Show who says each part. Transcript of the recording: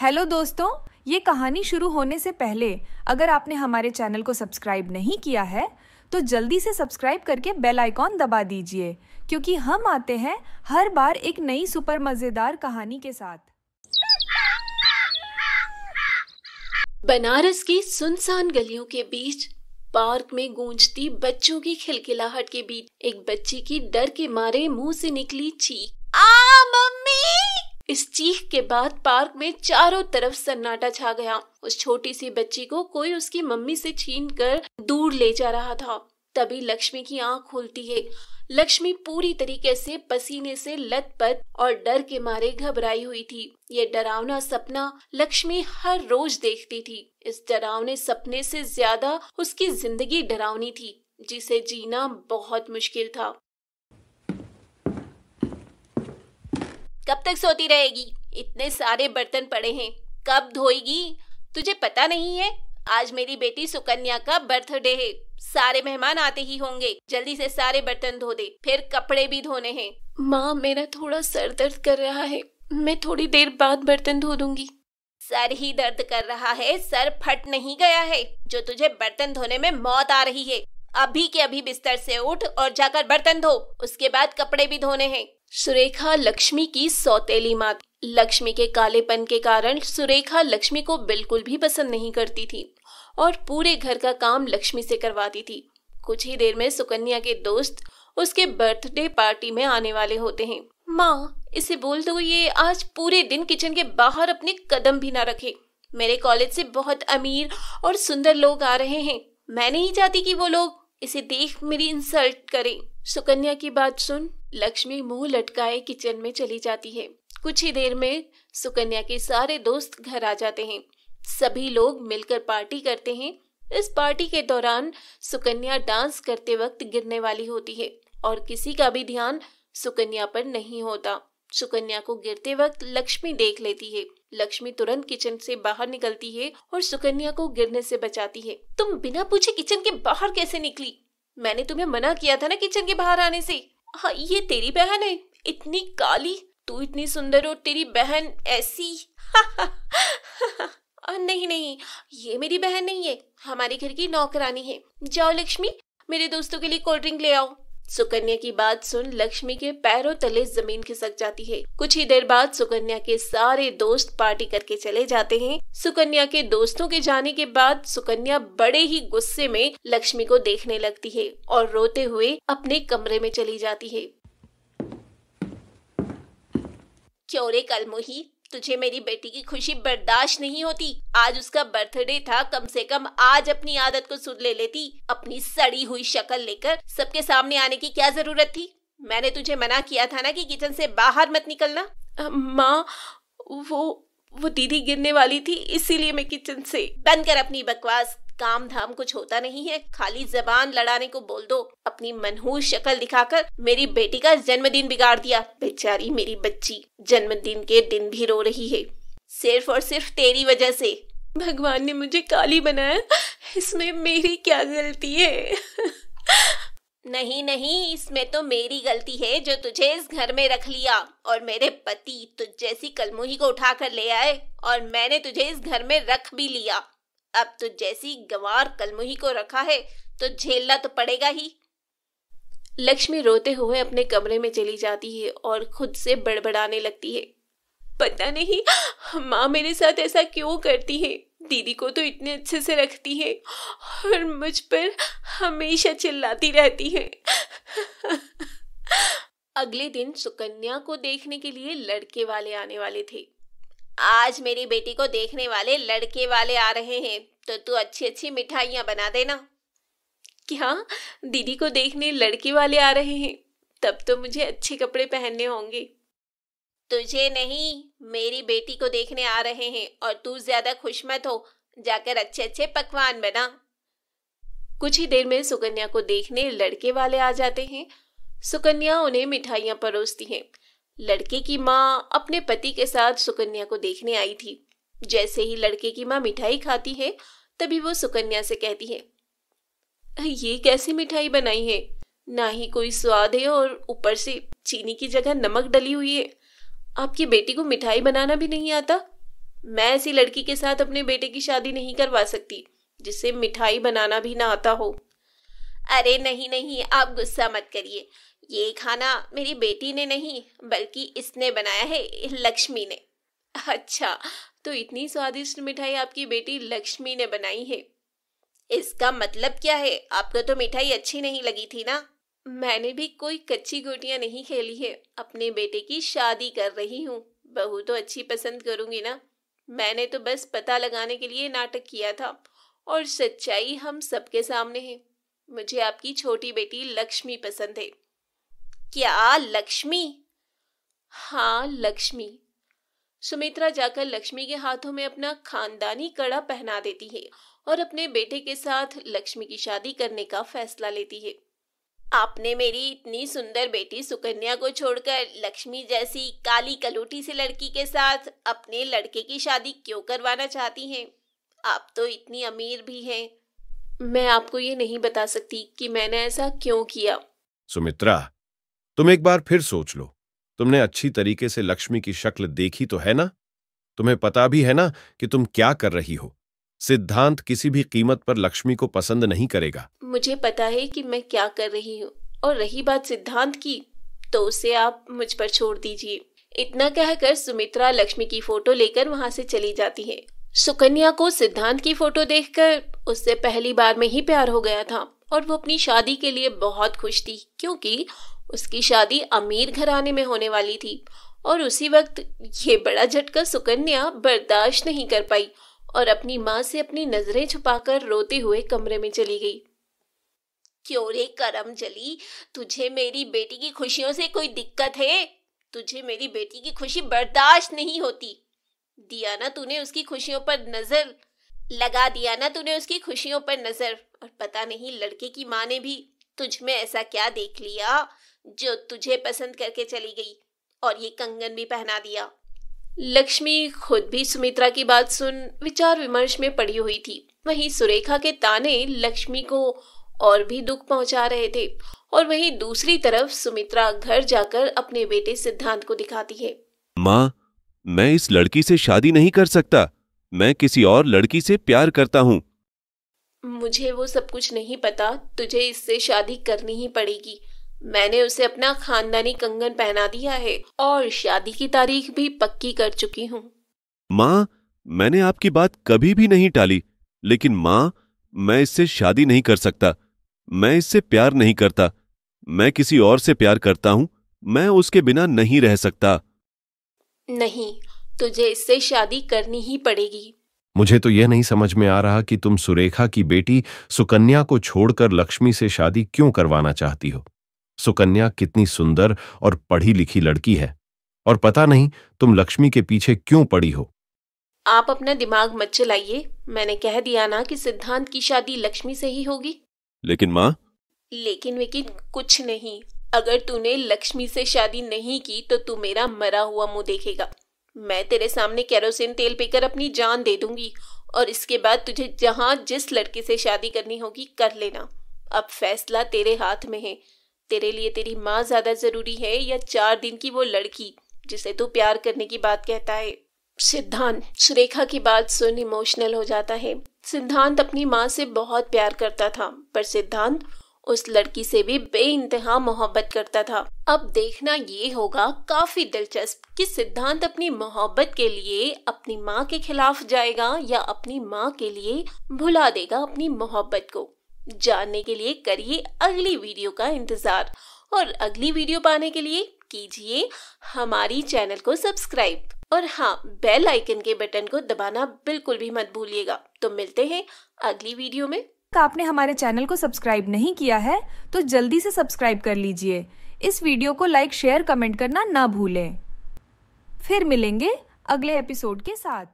Speaker 1: Hello दोस्तों, ये कहानी शुरू होने से पहले अगर आपने हमारे चैनल को सब्सक्राइब नहीं किया है तो जल्दी से सब्सक्राइब करके बेल आइकॉन दबा दीजिए, क्योंकि हम आते हैं हर बार एक नई सुपर मज़ेदार कहानी के साथ।
Speaker 2: बनारस की सुनसान गलियों के बीच पार्क में गूंजती बच्चों की खिलखिलाहट के बीच एक बच्ची की डर के मारे मुंह से निकली चीख, आ मम्मी। इस चीख के बाद पार्क में चारों तरफ सन्नाटा छा गया। उस छोटी सी बच्ची को कोई उसकी मम्मी से छीनकर दूर ले जा रहा था। तभी लक्ष्मी की आंख खुलती है। लक्ष्मी पूरी तरीके से पसीने से लथपथ और डर के मारे घबराई हुई थी। ये डरावना सपना लक्ष्मी हर रोज देखती थी। इस डरावने सपने से ज्यादा उसकी जिंदगी डरावनी थी, जिसे जीना बहुत मुश्किल था। कब तक सोती रहेगी? इतने सारे बर्तन पड़े हैं, कब धोएगी? तुझे पता नहीं है, आज मेरी बेटी सुकन्या का बर्थडे है। सारे मेहमान आते ही होंगे। जल्दी से सारे बर्तन धो दे, फिर कपड़े भी धोने हैं। माँ, मेरा थोड़ा सर दर्द कर रहा है, मैं थोड़ी देर बाद बर्तन धो दूंगी। सर ही दर्द कर रहा है, सर फट नहीं गया है जो तुझे बर्तन धोने में मौत आ रही है। अभी के अभी बिस्तर से उठ और जाकर बर्तन धो, उसके बाद कपड़े भी धोने हैं। सुरेखा लक्ष्मी की सौतेली माँ। लक्ष्मी के कालेपन के कारण सुरेखा लक्ष्मी को बिल्कुल भी पसंद नहीं करती थी और पूरे घर का काम लक्ष्मी से करवाती थी। कुछ ही देर में सुकन्या के दोस्त उसके बर्थडे पार्टी में आने वाले होते हैं। माँ, इसे बोल दो ये आज पूरे दिन किचन के बाहर अपने कदम भी ना रखे। मेरे कॉलेज से बहुत अमीर और सुंदर लोग आ रहे हैं। मैं नहीं चाहती कि वो लोग इसे देख मेरी इंसल्ट करें। सुकन्या की बात सुन लक्ष्मी मुंह लटकाए किचन में चली जाती है। कुछ ही देर में सुकन्या के सारे दोस्त घर आ जाते हैं। सभी लोग मिलकर पार्टी करते हैं। इस पार्टी के दौरान सुकन्या डांस करते वक्त गिरने वाली होती है और किसी का भी ध्यान सुकन्या पर नहीं होता। सुकन्या को गिरते वक्त लक्ष्मी देख लेती है। लक्ष्मी तुरंत किचन से बाहर निकलती है और सुकन्या को गिरने से बचाती है। तुम बिना पूछे किचन के बाहर कैसे निकली? मैंने तुम्हें मना किया था ना किचन के बाहर आने से। हाँ, ये तेरी बहन है, इतनी काली, तू इतनी सुंदर और तेरी बहन ऐसी। नहीं नहीं, ये मेरी बहन नहीं है, हमारे घर की नौकरानी है। जाओ लक्ष्मी, मेरे दोस्तों के लिए कोल्ड ड्रिंक ले आओ। सुकन्या की बात सुन लक्ष्मी के पैरों तले जमीन खिसक जाती है। कुछ ही देर बाद सुकन्या के सारे दोस्त पार्टी करके चले जाते हैं। सुकन्या के दोस्तों के जाने के बाद सुकन्या बड़े ही गुस्से में लक्ष्मी को देखने लगती है और रोते हुए अपने कमरे में चली जाती है। क्यों रे कलमुही, तुझे मेरी बेटी की खुशी बर्दाश्त नहीं होती? आज उसका बर्थडे था, कम से कम आज अपनी आदत को सुध ले लेती। अपनी सड़ी हुई शक्ल लेकर सबके सामने आने की क्या जरूरत थी? मैंने तुझे मना किया था ना कि किचन से बाहर मत निकलना। माँ, वो दीदी गिरने वाली थी, इसीलिए मैं किचन से। बंद कर अपनी बकवास, काम धाम कुछ होता नहीं है, खाली जबान लड़ाने को बोल दो। अपनी मनहूस शक्ल दिखाकर मेरी बेटी का जन्मदिन बिगाड़ दिया। बेचारी मेरी बच्ची जन्मदिन के दिन भी रो रही है, सिर्फ और सिर्फ तेरी वजह से। भगवान ने मुझे काली बनाया, इसमें मेरी क्या गलती है? नहीं नहीं, इसमें तो मेरी गलती है जो तुझे इस घर में रख लिया और मेरे पति तुझ जैसी कलमुही को उठा कर ले आए और मैंने तुझे इस घर में रख भी लिया। अब तुझ जैसी गंवार कलमुही को रखा है तो झेलना तो पड़ेगा ही। लक्ष्मी रोते हुए अपने कमरे में चली जाती है और खुद से बड़बड़ाने लगती है। पता नहीं माँ मेरे साथ ऐसा क्यों करती है। दीदी को तो इतने अच्छे से रखती है और मुझ पर हमेशा चिल्लाती रहती है। अगले दिन सुकन्या को देखने के लिए लड़के वाले आने वाले थे। आज मेरी बेटी को देखने वाले लड़के वाले आ रहे हैं, तो तू अच्छी अच्छी मिठाइयाँ बना देना। क्या दीदी को देखने लड़के वाले आ रहे हैं? तब तो मुझे अच्छे कपड़े पहनने होंगे। तुझे नहीं, मेरी बेटी को देखने आ रहे हैं और तू ज्यादा खुश मत हो, जाकर अच्छे अच्छे पकवान बना। कुछ ही देर में सुकन्या को देखने लड़के वाले आ जाते हैं। सुकन्या उन्हें मिठाइयाँ परोसती है। लड़के की माँ अपने पति के साथ सुकन्या को देखने आई थी। जैसे ही लड़के की माँ मिठाई खाती है तभी वो सुकन्या से कहती है, ये कैसी मिठाई बनाई है? ना ही कोई स्वाद है और ऊपर से चीनी की जगह नमक डली हुई है। आपकी बेटी को मिठाई बनाना भी नहीं आता? मैं ऐसी लड़की के साथ अपने बेटे की शादी नहीं करवा सकती जिसे मिठाई बनाना भी ना आता हो। अरे नहीं नहीं, आप गुस्सा मत करिए। ये खाना मेरी बेटी ने नहीं बल्कि इसने बनाया है, लक्ष्मी ने। अच्छा, तो इतनी स्वादिष्ट मिठाई आपकी बेटी लक्ष्मी ने बनाई है। इसका मतलब क्या है? आपको तो मिठाई अच्छी नहीं लगी थी ना? मैंने भी कोई कच्ची गोटियां नहीं खेली है, अपने बेटे की शादी कर रही हूँ। बहू तो अच्छी पसंद करूंगी ना। मैंने तो बस पता लगाने के लिए नाटक किया था और सच्चाई हम सबके सामने है। मुझे आपकी छोटी बेटी लक्ष्मी पसंद है। क्या लक्ष्मी? हाँ लक्ष्मी। सुमित्रा जाकर लक्ष्मी के हाथों में अपना खानदानी कड़ा पहना देती है और अपने बेटे के साथ लक्ष्मी की शादी करने का फैसला लेती है। आपने मेरी इतनी सुंदर बेटी सुकन्या को छोड़कर लक्ष्मी जैसी काली कलूटी सी लड़की के साथ अपने लड़के की शादी क्यों करवाना चाहती हैं? आप तो इतनी अमीर भी हैं। मैं आपको ये नहीं बता सकती कि मैंने ऐसा क्यों किया।
Speaker 3: सुमित्रा, तुम एक बार फिर सोच लो। तुमने अच्छी तरीके से लक्ष्मी की शक्ल देखी तो है ना? तुम्हें पता भी है ना कि तुम क्या कर रही हो? सिद्धांत किसी भी कीमत पर लक्ष्मी को पसंद नहीं करेगा।
Speaker 2: मुझे पता है कि मैं क्या कर रही हूँ, और रही बात सिद्धांत की, तो उसे आप मुझ पर छोड़ दीजिए। इतना कहकर सुमित्रा लक्ष्मी की फोटो लेकर वहाँ से चली जाती है। सुकन्या को सिद्धांत की फोटो देखकर उससे पहली बार में ही प्यार हो गया था और वो अपनी शादी के लिए बहुत खुश थी, क्योंकि उसकी शादी अमीर घराने में होने वाली थी। और उसी वक्त ये बड़ा झटका सुकन्या बर्दाश्त नहीं कर पाई और अपनी माँ से अपनी नजरें छुपाकर रोते हुए कमरे में चली गई। क्यों रे करमजली, तुझे मेरी बेटी की खुशियों से कोई दिक्कत है? तुझे मेरी बेटी की खुशी बर्दाश्त नहीं होती। दिया ना तूने उसकी खुशियों पर नजर, लगा दिया ना तूने उसकी खुशियों पर नजर। और पता नहीं लड़के की माँ ने भी तुझ में ऐसा क्या देख लिया जो तुझे पसंद करके चली गई और ये कंगन भी पहना दिया। लक्ष्मी खुद भी सुमित्रा की बात सुन विचार विमर्श में पड़ी हुई थी। वहीं सुरेखा के ताने लक्ष्मी को और भी दुख पहुंचा रहे थे, और वहीं दूसरी तरफ सुमित्रा घर जाकर अपने बेटे सिद्धांत को दिखाती है।
Speaker 4: माँ, मैं इस लड़की से शादी नहीं कर सकता। मैं किसी और लड़की से प्यार करता हूँ।
Speaker 2: मुझे वो सब कुछ नहीं पता, तुझे इससे शादी करनी ही पड़ेगी। मैंने उसे अपना खानदानी कंगन पहना दिया है और शादी की तारीख भी पक्की कर चुकी हूँ।
Speaker 4: माँ, मैंने आपकी बात कभी भी नहीं टाली, लेकिन माँ, मैं इससे शादी नहीं कर सकता। मैं इससे प्यार नहीं करता। मैं किसी और से प्यार करता हूँ। मैं उसके बिना नहीं रह सकता।
Speaker 2: नहीं, तुझे इससे शादी करनी ही पड़ेगी।
Speaker 3: मुझे तो यह नहीं समझ में आ रहा कि तुम सुरेखा की बेटी सुकन्या को छोड़कर लक्ष्मी से शादी क्यों करवाना चाहती हो। सुकन्या कितनी सुंदर और पढ़ी लिखी लड़की है, और पता नहीं तुम लक्ष्मी के पीछे क्यों पड़ी हो।
Speaker 2: आप अपना दिमाग मत चलाइए। मैंने कह दिया ना कि सिद्धांत की शादी लक्ष्मी से ही होगी।
Speaker 4: लेकिन माँ,
Speaker 2: लेकिन कुछ नहीं। अगर तूने लक्ष्मी से शादी नहीं की तो तू मेरा मरा हुआ मुंह देखेगा। मैं तेरे सामने केरोसिन तेल पीकर अपनी जान दे दूंगी, और इसके बाद तुझे जहां जिस लड़के से शादी करनी होगी कर लेना। अब फैसला तेरे हाथ में है। तेरे लिए तेरी माँ ज्यादा जरूरी है या 4 दिन की वो लड़की जिसे तू प्यार करने की बात कहता है? सिद्धांत सुरेखा की बात सुन इमोशनल हो जाता है। सिद्धांत अपनी माँ से बहुत प्यार करता था, पर सिद्धांत उस लड़की से भी बेइंतहा मोहब्बत करता था। अब देखना ये होगा काफी दिलचस्प कि सिद्धांत अपनी मोहब्बत के लिए अपनी माँ के खिलाफ जाएगा या अपनी माँ के लिए भुला देगा अपनी मोहब्बत को। जानने के लिए करिए अगली वीडियो का इंतजार, और अगली वीडियो पाने के लिए कीजिए हमारी चैनल को सब्सक्राइब, और हाँ, बेल आइकन के बटन को दबाना बिल्कुल भी मत भूलिएगा। तो मिलते हैं अगली वीडियो में।
Speaker 1: आपने हमारे चैनल को सब्सक्राइब नहीं किया है तो जल्दी से सब्सक्राइब कर लीजिए। इस वीडियो को लाइक, शेयर, कमेंट करना ना भूलें। फिर मिलेंगे अगले एपिसोड के साथ।